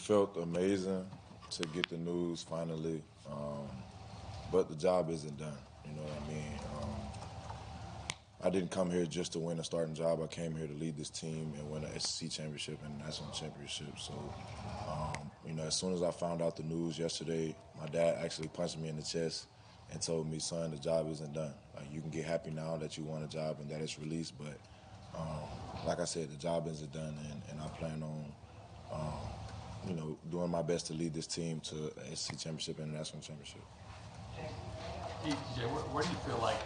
felt amazing to get the news finally, but the job isn't done. You know what I mean? I didn't come here just to win a starting job. I came here to lead this team and win an SEC championship and a national championship. So, as soon as I found out the news yesterday, my dad actually punched me in the chest and told me, son, the job isn't done. You can get happy now that you won a job and that it's released, but like I said, the job isn't done, and I plan on, doing my best to lead this team to a SEC championship and a national championship. TJ, where do you feel like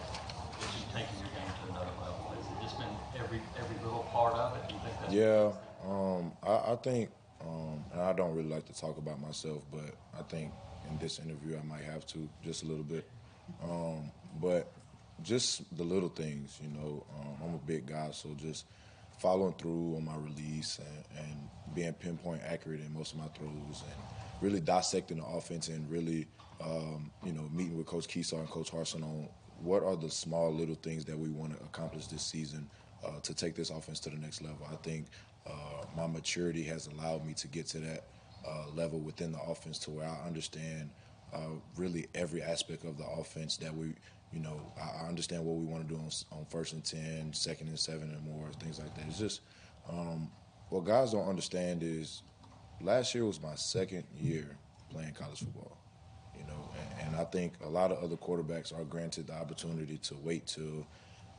that you've taken your game to another level? Has it just been every little part of it? Do you think that's I think, and I don't really like to talk about myself, but I think in this interview I might have to just a little bit. But just the little things, I'm a big guy, so just following through on my release and being pinpoint accurate in most of my throws and really dissecting the offense and really, meeting with Coach Keesar and Coach Harsin on what are the small little things that we want to accomplish this season to take this offense to the next level. I think my maturity has allowed me to get to that level within the offense to where I understand really every aspect of the offense that we, I understand what we want to do on 1st and 10, 2nd and 7 and more, things like that. It's just what guys don't understand is last year was my 2nd year playing college football, and I think a lot of other quarterbacks are granted the opportunity to wait till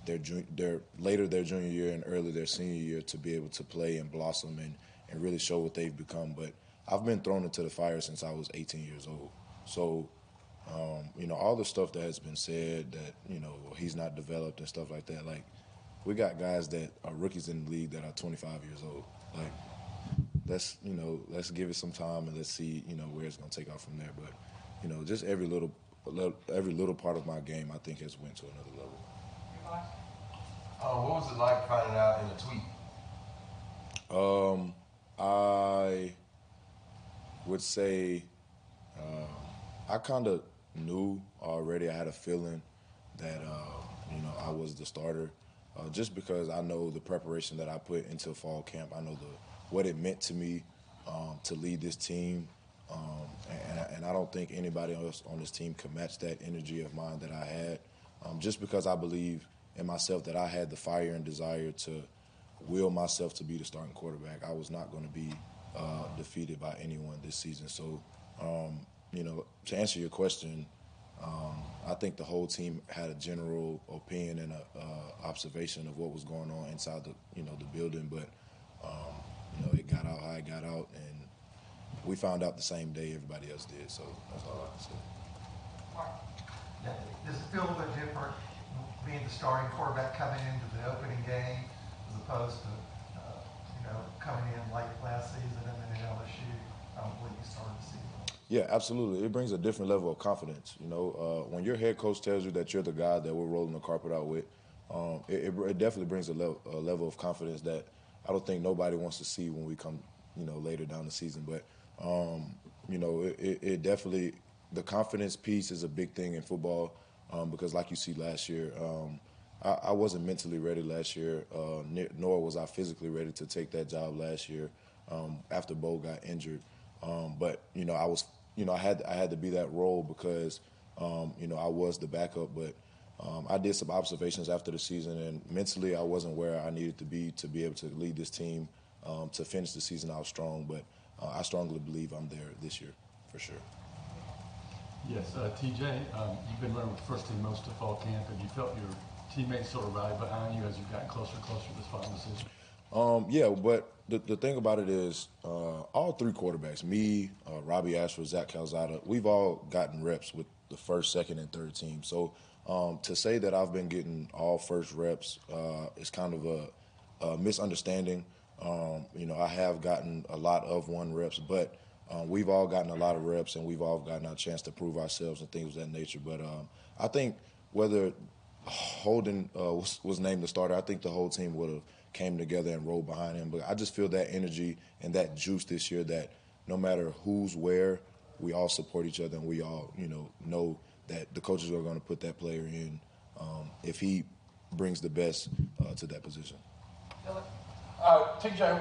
their later their junior year and early their senior year to be able to play and blossom and really show what they've become. But I've been thrown into the fire since I was 18 years old. So, all the stuff that has been said that, he's not developed and stuff like that, like, we got guys that are rookies in the league that are 25 years old. Like, let's give it some time and let's see, where it's going to take off from there. But, just every little part of my game, I think, has went to another level. What was it like finding out in a tweet? I would say I kind of knew already. I had a feeling that, I was the starter just because I know the preparation that I put into fall camp. I know what it meant to me to lead this team. And I don't think anybody else on this team could match that energy of mine that I had just because I believe in myself that I had the fire and desire to will myself to be the starting quarterback. I was not going to be defeated by anyone this season. So, to answer your question, I think the whole team had a general opinion and a observation of what was going on inside the building. But, it got out how it got out, and we found out the same day everybody else did. So that's all I can say. Does it feel a little bit different being the starting quarterback coming into the opening game as opposed to, coming in late last season and then at LSU when you started the season? Yeah, absolutely. It brings a different level of confidence. When your head coach tells you that you're the guy that we're rolling the carpet out with, it definitely brings a level of confidence that I don't think nobody wants to see when we come, later down the season. But, it definitely, the confidence piece is a big thing in football because like you see last year, I wasn't mentally ready last year, nor was I physically ready to take that job last year after Bo got injured. But I was, I had to be that role because I was the backup. But I did some observations after the season, and mentally I wasn't where I needed to be able to lead this team to finish the season out strong. But I strongly believe I'm there this year for sure. Yes, TJ, you've been running with the first team most of fall camp. Have you felt your teammates sort of rally behind you as you've gotten closer and closer to this final decision? Yeah, but the thing about it is all three quarterbacks, me, Robbie Ashford, Zach Calzada, we've all gotten reps with the first, second, and third team. So to say that I've been getting all first reps is kind of a misunderstanding. I have gotten a lot of one reps, but we've all gotten a lot of reps and we've all gotten our chance to prove ourselves and things of that nature. But I think whether Holden was named the starter, I think the whole team would have came together and rolled behind him. But I just feel that energy and that juice this year that no matter who's where, we all support each other and we all, know that the coaches are going to put that player in if he brings the best to that position. TJ,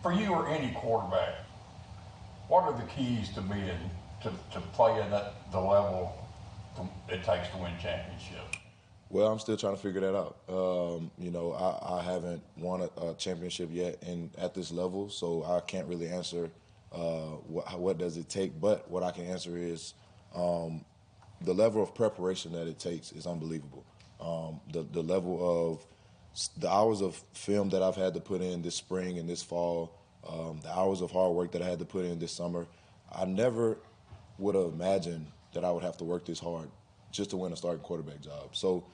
for you or any quarterback, What are the keys to being to playing at the level it takes to win championships? Well, I'm still trying to figure that out. You know, I haven't won a championship yet at this level, so I can't really answer what does it take. But what I can answer is the level of preparation that it takes is unbelievable. The level of the hours of film that I've had to put in this spring and this fall, the hours of hard work that I had to put in this summer, I never would have imagined that I would have to work this hard just to win a starting quarterback job. So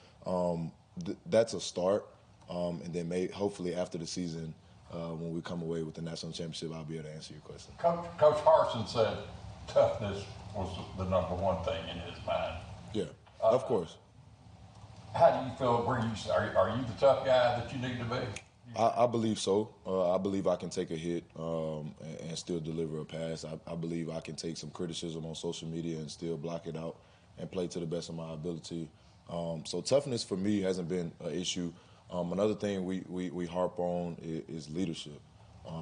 that's a start, and then hopefully after the season, when we come away with the national championship, I'll be able to answer your question. Coach Harsin said toughness was the number one thing in his mind. Yeah, of course. How do you feel? Are you the tough guy that you need to be? I believe so. I believe I can take a hit and still deliver a pass. I believe I can take some criticism on social media and still block it out and play to the best of my ability. So toughness for me hasn't been an issue. Another thing we harp on is leadership.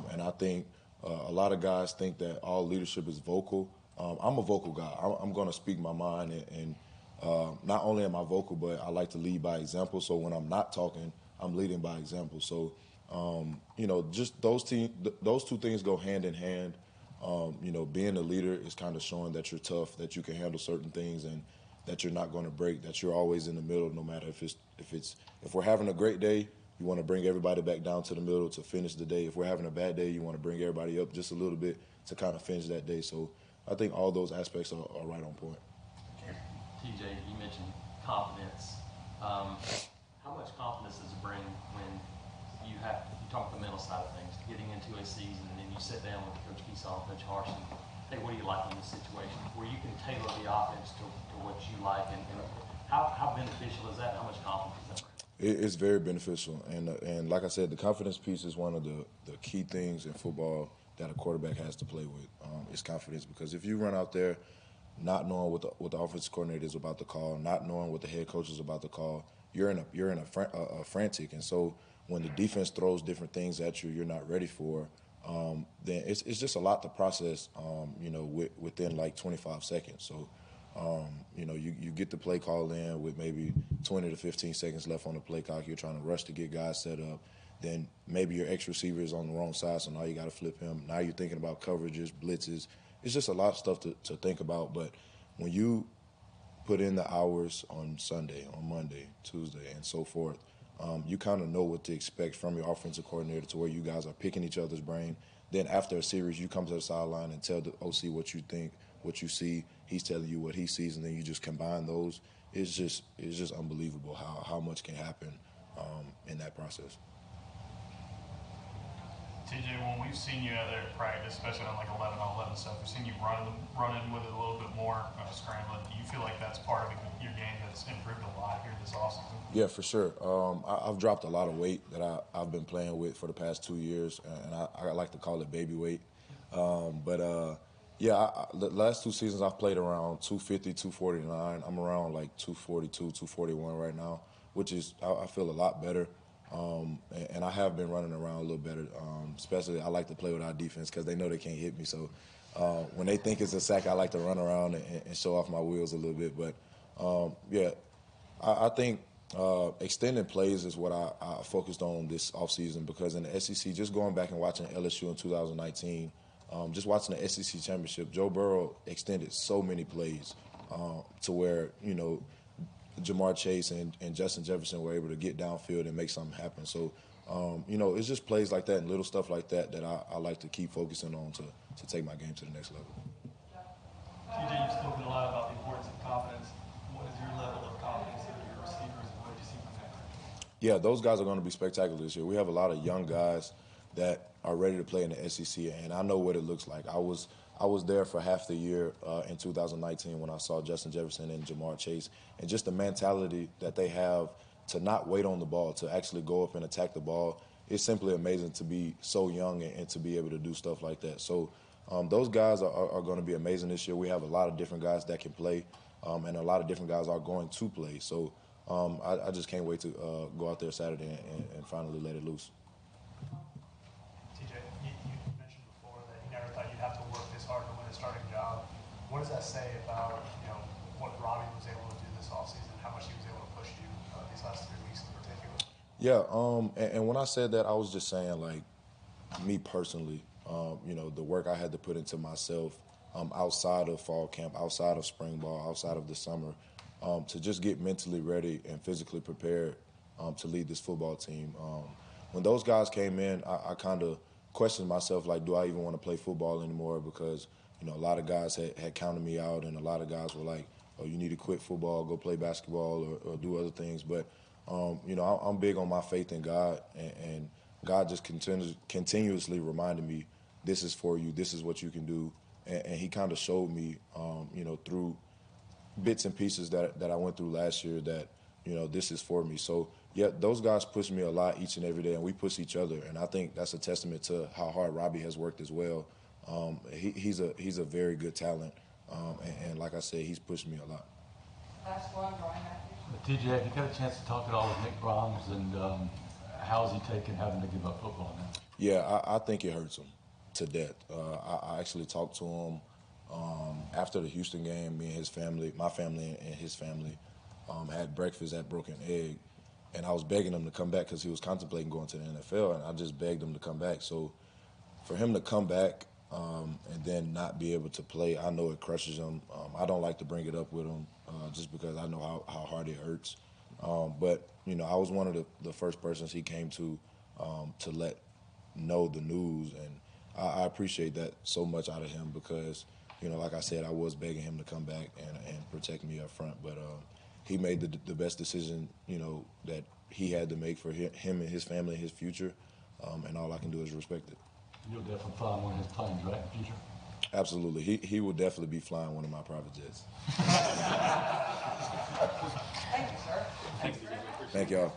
And I think a lot of guys think that all leadership is vocal. I'm a vocal guy. I'm going to speak my mind, and not only am I vocal, but I like to lead by example. So when I'm not talking, I'm leading by example. So, you know, just those two things go hand in hand. You know, being a leader is kind of showing that you're tough, that you can handle certain things, and that you're not going to break, that you're always in the middle, no matter if we're having a great day, you want to bring everybody back down to the middle to finish the day. If we're having a bad day, you want to bring everybody up just a little bit to kind of finish that day. So I think all those aspects are right on point. TJ, you mentioned confidence. How much confidence does it bring when you talk the mental side of things, getting into a season, and then you sit down with Coach Keesaw, Coach Harsin, hey, what do you like in this situation, where you can tailor the offense to what you like, and how beneficial is that? How much confidence does that bring? It's very beneficial, and like I said, the confidence piece is one of the key things in football that a quarterback has to play with. Is confidence, because if you run out there not knowing what the offensive coordinator is about to call, not knowing what the head coach is about to call, you're in a frantic, and so when the defense throws different things at you, you're not ready for. Then it's just a lot to process. You know, within like 25 seconds. So. You know, you get the play call in with maybe 20 to 15 seconds left on the play clock. You're trying to rush to get guys set up. Then maybe your X receiver is on the wrong side, so now you got to flip him. Now you're thinking about coverages, blitzes. It's just a lot of stuff to think about. But when you put in the hours on Sunday, on Monday, Tuesday, and so forth, you kind of know what to expect from your offensive coordinator, to where you guys are picking each other's brain. Then after a series, you come to the sideline and tell the OC what you think, what you see. He's telling you what he sees, and then you just combine those. It's just unbelievable how much can happen in that process. TJ, when we've seen you out there at practice, especially on like 11-on-11 stuff, we've seen you running with it a little bit more, scrambling. Do you feel like that's part of your game that's improved a lot here this offseason? Yeah, for sure. I've dropped a lot of weight that I've been playing with for the past 2 years, and I like to call it baby weight. Yeah, the last 2 seasons I've played around 250, 249. I'm around like 242, 241 right now, which is, I feel a lot better. And I have been running around a little better. Especially I like to play with our defense because they know they can't hit me. So when they think it's a sack, I like to run around and show off my wheels a little bit. But, yeah, I think extending plays is what I focused on this offseason, because in the SEC, just going back and watching LSU in 2019, just watching the SEC championship, Joe Burrow extended so many plays to where, you know, Jamar Chase and Justin Jefferson were able to get downfield and make something happen. So, you know, it's just plays like that and little stuff like that that I like to keep focusing on to take my game to the next level. TJ, you've spoken a lot about the importance of confidence. What is your level of confidence in your receivers, and what did you see from that? Yeah, those guys are going to be spectacular this year. We have a lot of young guys that are ready to play in the SEC, and I know what it looks like. I was there for half the year in 2019 when I saw Justin Jefferson and Jamar Chase, and just the mentality that they have to not wait on the ball, to actually go up and attack the ball. It's simply amazing to be so young and to be able to do stuff like that. So those guys are going to be amazing this year. We have a lot of different guys that can play, and a lot of different guys are going to play. So I just can't wait to go out there Saturday and finally let it loose. TJ, you mentioned before that you never thought you'd have to work this hard to What does that say about, what Robbie was able to do this offseason, how much he was able to push you these last 3 weeks in particular? Yeah, and when I said that, I was just saying, like, me personally, the work I had to put into myself outside of fall camp, outside of spring ball, outside of the summer, to just get mentally ready and physically prepared to lead this football team. When those guys came in, I kind of questioned myself, like, do I even want to play football anymore? Because, a lot of guys had counted me out, and a lot of guys were like, oh, you need to quit football, go play basketball or do other things. But, I'm big on my faith in God, and God just continuously reminded me, this is for you, this is what you can do. And he kind of showed me, through bits and pieces that I went through last year that, this is for me. So, yeah, those guys push me a lot each and every day, and we push each other. And I think that's a testament to how hard Robbie has worked as well. He's a very good talent, and like I said, he's pushed me a lot. Last one, Brian Matthews. TJ, have you got a chance to talk at all with Nick Brahms, and how's he taking having to give up football now? Yeah, I think it hurts him to death. I actually talked to him after the Houston game. Me and his family, my family and his family, had breakfast at Broken Egg, and I was begging him to come back because he was contemplating going to the NFL, and I just begged him to come back. So for him to come back and then not be able to play, I know it crushes him. I don't like to bring it up with him just because I know how hard it hurts. But, I was one of the first persons he came to let know the news, and I appreciate that so much out of him because, like I said, I was begging him to come back and protect me up front. But he made the best decision, that he had to make for him and his family and his future, and all I can do is respect it. You'll definitely fly one of his planes, right, in the future? Absolutely. He will definitely be flying one of my private jets. Thank you, sir. Thank y'all.